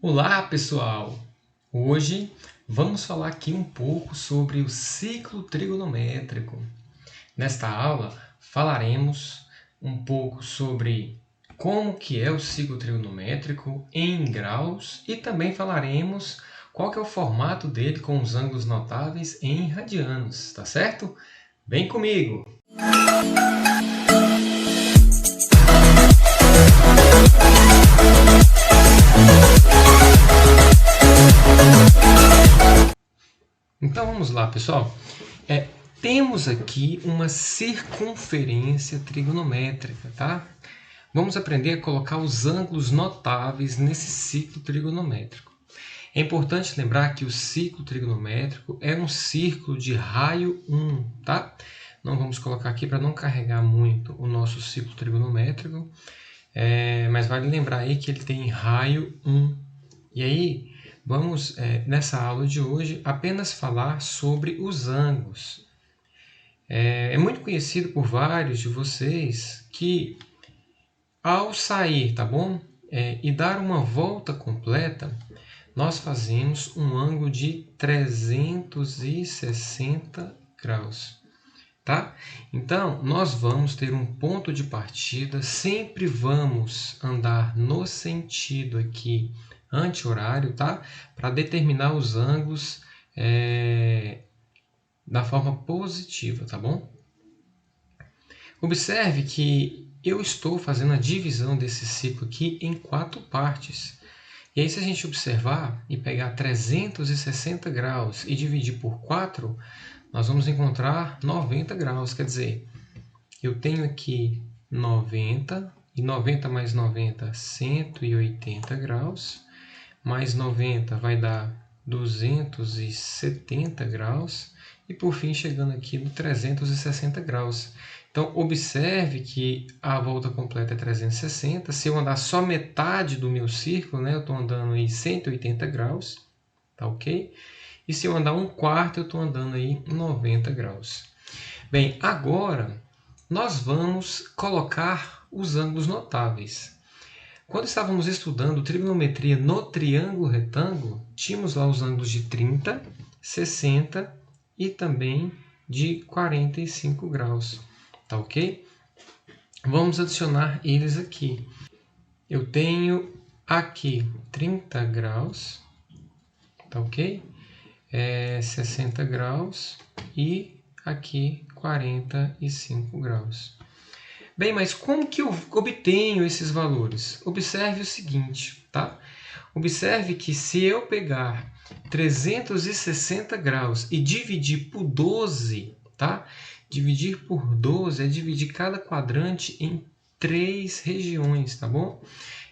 Olá, pessoal! Hoje vamos falar aqui um pouco sobre o ciclo trigonométrico. Nesta aula falaremos um pouco sobre como que é o ciclo trigonométrico em graus e também falaremos qual que é o formato dele com os ângulos notáveis em radianos, tá certo? Vem comigo! Então vamos lá, pessoal. Temos aqui uma circunferência trigonométrica, tá? Vamos aprender a colocar os ângulos notáveis nesse ciclo trigonométrico. É importante lembrar que o ciclo trigonométrico é um círculo de raio 1, tá? Não vamos colocar aqui para não carregar muito o nosso ciclo trigonométrico, mas vale lembrar aí que ele tem raio 1. E aí, vamos, nessa aula de hoje, apenas falar sobre os ângulos. É muito conhecido por vários de vocês que, ao sair, tá bom? E dar uma volta completa, nós fazemos um ângulo de 360 graus. Tá? Então, nós vamos ter um ponto de partida, sempre vamos andar no sentido aqui anti-horário, tá? Para determinar os ângulos da forma positiva, tá bom? Observe que eu estou fazendo a divisão desse ciclo aqui em 4 partes. E aí, se a gente observar e pegar 360 graus e dividir por 4, nós vamos encontrar 90 graus. Quer dizer, eu tenho aqui 90, e 90 mais 90, 180 graus. Mais 90 vai dar 270 graus. E por fim, chegando aqui no 360 graus. Então, observe que a volta completa é 360. Se eu andar só metade do meu círculo, né, eu estou andando em 180 graus. Tá ok? E se eu andar um quarto, eu estou andando aí 90 graus. Bem, agora nós vamos colocar os ângulos notáveis. Quando estávamos estudando trigonometria no triângulo retângulo, tínhamos lá os ângulos de 30, 60 e também de 45 graus. Tá ok? Vamos adicionar eles aqui. Eu tenho aqui 30 graus, tá ok? 60 graus e aqui 45 graus. Bem, mas como que eu obtenho esses valores? Observe o seguinte, tá? Observe que se eu pegar 360 graus e dividir por 12, tá? Dividir por 12 é dividir cada quadrante em 3 regiões, tá bom?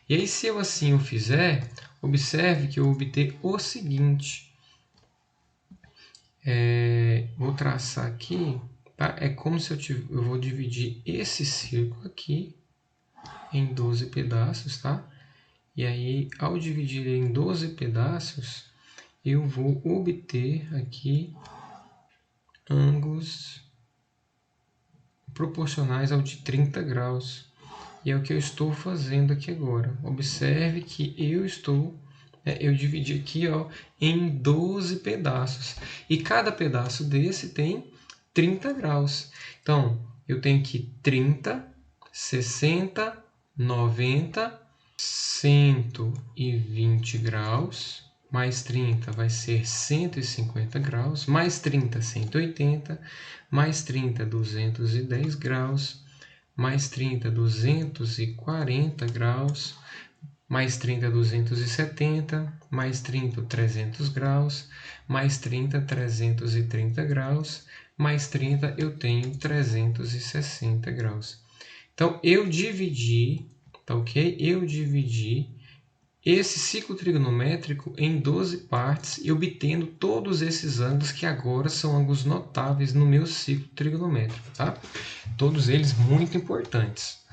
E aí, se eu assim o fizer, observe que eu obter o seguinte. Vou traçar aqui, tá? É como se eu vou dividir esse círculo aqui em 12 pedaços, tá? E aí, ao dividir em 12 pedaços, eu vou obter aqui ângulos proporcionais ao de 30 graus. E é o que eu estou fazendo aqui agora. Observe que eu dividi aqui, ó, em 12 pedaços. E cada pedaço desse tem 30 graus. Então, eu tenho aqui 30, 60, 90, 120 graus. Mais 30 vai ser 150 graus. Mais 30, 180. Mais 30, 210 graus. Mais 30, 240 graus. Mais 30, 270, mais 30, 300 graus, mais 30, 330 graus, mais 30, eu tenho 360 graus. Então, eu dividi, tá ok? Eu dividi esse ciclo trigonométrico em 12 partes e obtendo todos esses ângulos que agora são ângulos notáveis no meu ciclo trigonométrico, tá? Todos eles muito importantes.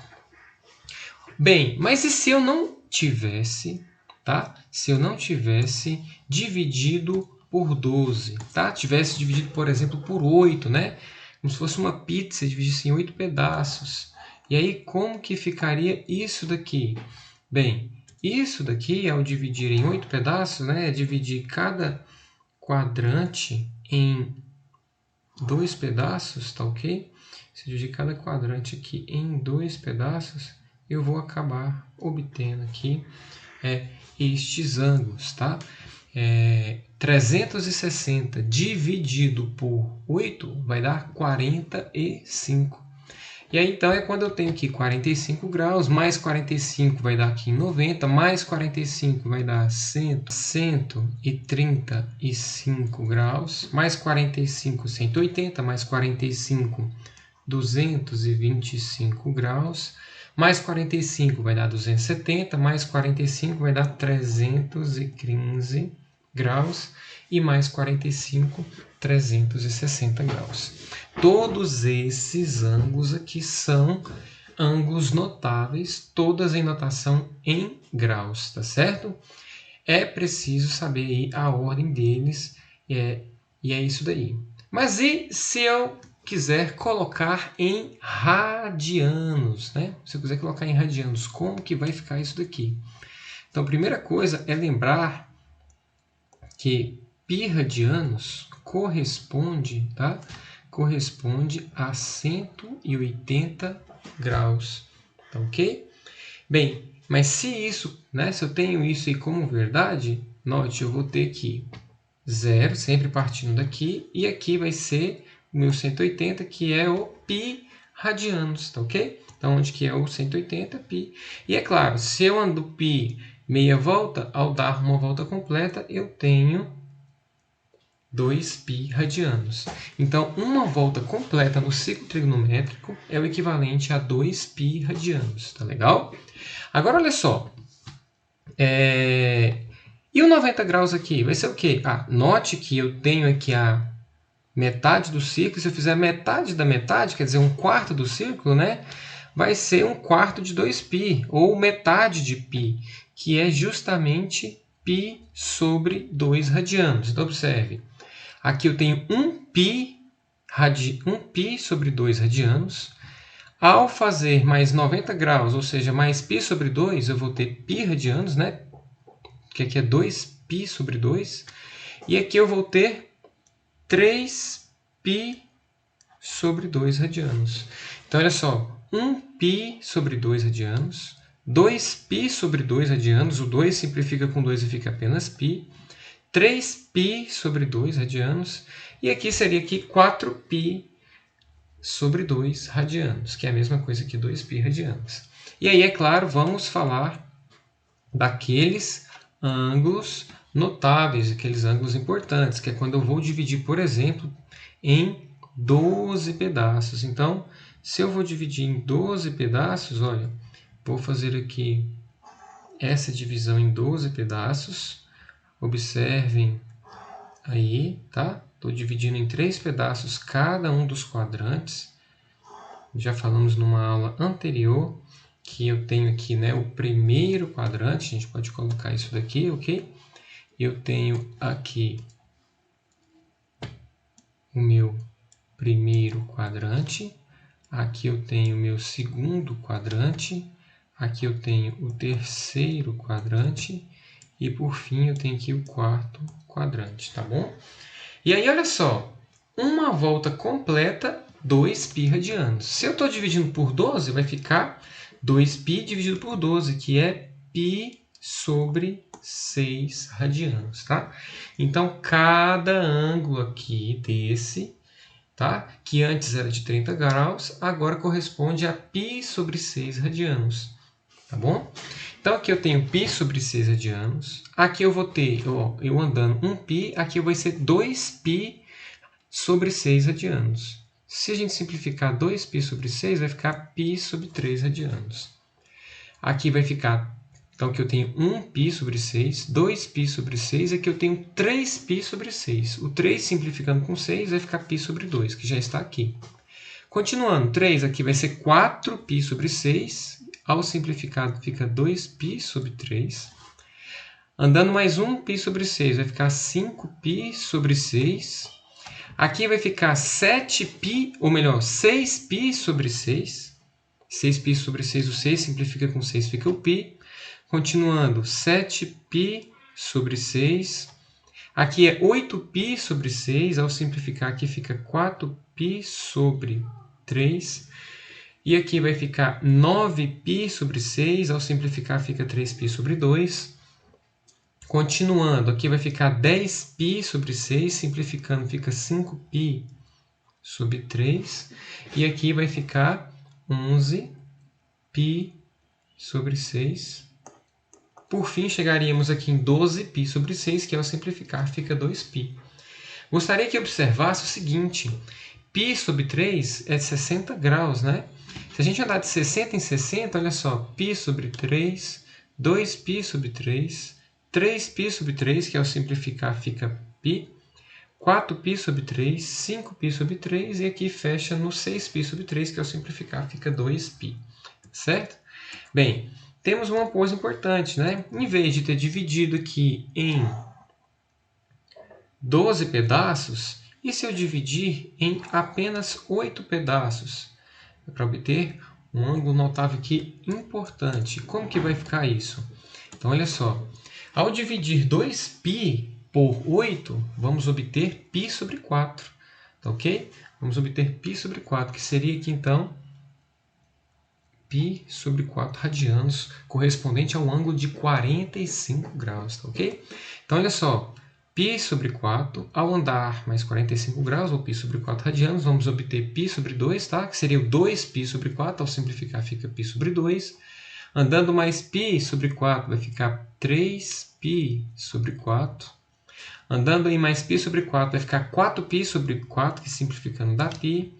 Bem, mas e se eu não tivesse, tá? Se eu não tivesse dividido por 12, tá? Tivesse dividido, por exemplo, por 8, né? Como se fosse uma pizza, dividisse em 8 pedaços. E aí, como que ficaria isso daqui? Bem, Isso daqui, ao dividir em 8 pedaços, né, é dividir cada quadrante em 2 pedaços, tá ok? Se dividir cada quadrante aqui em 2 pedaços, eu vou acabar obtendo aqui estes ângulos, tá? 360 dividido por 8 vai dar 45. E aí, então, é quando eu tenho aqui 45 graus, mais 45 vai dar aqui 90, mais 45 vai dar 135 graus, mais 45, 180, mais 45, 225 graus, mais 45 vai dar 270, mais 45 vai dar 315 graus, e mais 45, 360 graus. Todos esses ângulos aqui são ângulos notáveis, todas em notação em graus, tá certo? É preciso saber aí a ordem deles, e é isso daí. Mas e se eu quiser colocar em radianos, né? Se eu quiser colocar em radianos, como que vai ficar isso daqui? Então, a primeira coisa é lembrar que π radianos corresponde, tá? Corresponde a 180 graus, tá ok? Bem, mas se isso, né, se eu tenho isso aí como verdade, note, eu vou ter aqui 0, sempre partindo daqui, e aqui vai ser o meu 180, que é o π radianos, tá ok? Então, onde que é o 180, π. E é claro, se eu ando π meia volta, ao dar uma volta completa, eu tenho 2π radianos. Então, uma volta completa no ciclo trigonométrico é o equivalente a 2π radianos. Tá legal? Agora, olha só. E o 90 graus aqui? Vai ser o quê? Note que eu tenho aqui a metade do círculo. Se eu fizer metade da metade, quer dizer, um quarto do círculo, né? Vai ser um quarto de 2π, ou metade de π, que é justamente π sobre 2 radianos. Então, observe. Aqui eu tenho 1π sobre 2 radianos. Ao fazer mais 90 graus, ou seja, mais π sobre 2, eu vou ter π radianos, né? Que aqui é 2π sobre 2. E aqui eu vou ter 3π sobre 2 radianos. Então, olha só. 1π sobre 2 radianos. 2π sobre 2 radianos. O 2 simplifica com 2 e fica apenas π. 3π sobre 2 radianos, e aqui seria aqui 4π sobre 2 radianos, que é a mesma coisa que 2π radianos. E aí, é claro, vamos falar daqueles ângulos notáveis, aqueles ângulos importantes, que é quando eu vou dividir, por exemplo, em 12 pedaços. Então, se eu vou dividir em 12 pedaços, olha, vou fazer aqui essa divisão em 12 pedaços. Observem aí, tá? Estou dividindo em 3 pedaços cada um dos quadrantes. Já falamos numa aula anterior que eu tenho aqui, né, o primeiro quadrante. A gente pode colocar isso daqui, ok? Eu tenho aqui o meu primeiro quadrante. Aqui eu tenho o meu segundo quadrante. Aqui eu tenho o terceiro quadrante. E, por fim, eu tenho aqui o quarto quadrante, tá bom? E aí, olha só. Uma volta completa, 2π radianos. Se eu estou dividindo por 12, vai ficar 2π dividido por 12, que é π sobre 6 radianos, tá? Então, cada ângulo aqui desse, tá? Que antes era de 30 graus, agora corresponde a π sobre 6 radianos, tá bom? Então, aqui eu tenho π sobre 6 radianos. Aqui eu vou ter, eu andando 1π, aqui vai ser 2π sobre 6 radianos. Se a gente simplificar 2π sobre 6, vai ficar π sobre 3 radianos. Aqui vai ficar, então aqui eu tenho 1π sobre 6, 2π sobre 6, e aqui eu tenho 3π sobre 6. O 3 simplificando com 6 vai ficar π sobre 2, que já está aqui. Continuando, 3 aqui vai ser 4π sobre 6. Ao simplificado, fica 2π sobre 3. Andando mais 1π sobre 6, vai ficar 5π sobre 6. Aqui vai ficar 7π, ou melhor, 6π sobre 6. 6π sobre 6, o 6 simplifica com 6, fica o π. Continuando, 7π sobre 6. Aqui é 8π sobre 6. Ao simplificar, aqui fica 4π sobre 3. E aqui vai ficar 9π sobre 6. Ao simplificar, fica 3π sobre 2. Continuando, aqui vai ficar 10π sobre 6. Simplificando, fica 5π sobre 3. E aqui vai ficar 11π sobre 6. Por fim, chegaríamos aqui em 12π sobre 6, que ao simplificar fica 2π. Gostaria que observasse o seguinte: π sobre 3 é 60 graus, né? Se a gente andar de 60 em 60, olha só, π sobre 3, 2π sobre 3, 3π sobre 3, que ao simplificar fica π, 4π sobre 3, 5π sobre 3, e aqui fecha no 6π sobre 3, que ao simplificar fica 2π. Certo? Bem, temos uma coisa importante, né? Em vez de ter dividido aqui em 12 pedaços, e se eu dividir em apenas 8 pedaços? Para obter um ângulo notável aqui importante. Como que vai ficar isso? Então, olha só. Ao dividir 2π por 8, vamos obter π sobre 4. Tá ok? Vamos obter π sobre 4, que seria aqui, então, π sobre 4 radianos, correspondente ao ângulo de 45 graus, tá ok? Então, olha só, π sobre 4, ao andar mais 45 graus, ou π sobre 4 radianos, vamos obter π sobre 2, tá? Que seria o 2π sobre 4, ao simplificar fica π sobre 2. Andando mais π sobre 4, vai ficar 3π sobre 4. Andando em mais π sobre 4, vai ficar 4π sobre 4, que simplificando dá π.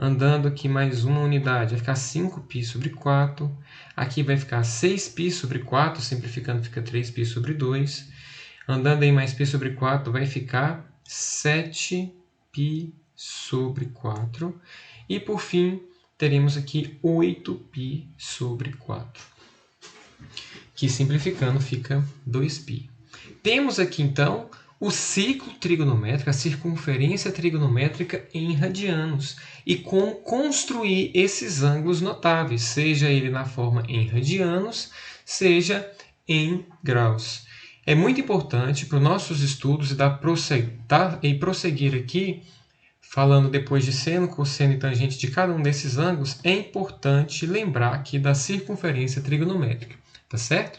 Andando aqui mais uma unidade, vai ficar 5π sobre 4. Aqui vai ficar 6π sobre 4, simplificando fica 3π sobre 2. Andando em mais π sobre 4, vai ficar 7π sobre 4. E, por fim, teremos aqui 8π sobre 4, que simplificando fica 2π. Temos aqui, então, o ciclo trigonométrico, a circunferência trigonométrica em radianos, e como construir esses ângulos notáveis, seja ele na forma em radianos, seja em graus. É muito importante para os nossos estudos e prosseguir aqui, falando depois de seno, cosseno e tangente de cada um desses ângulos, é importante lembrar aqui da circunferência trigonométrica, tá certo?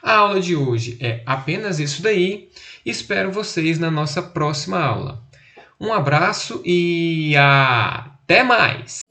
A aula de hoje é apenas isso daí. Espero vocês na nossa próxima aula. Um abraço e até mais!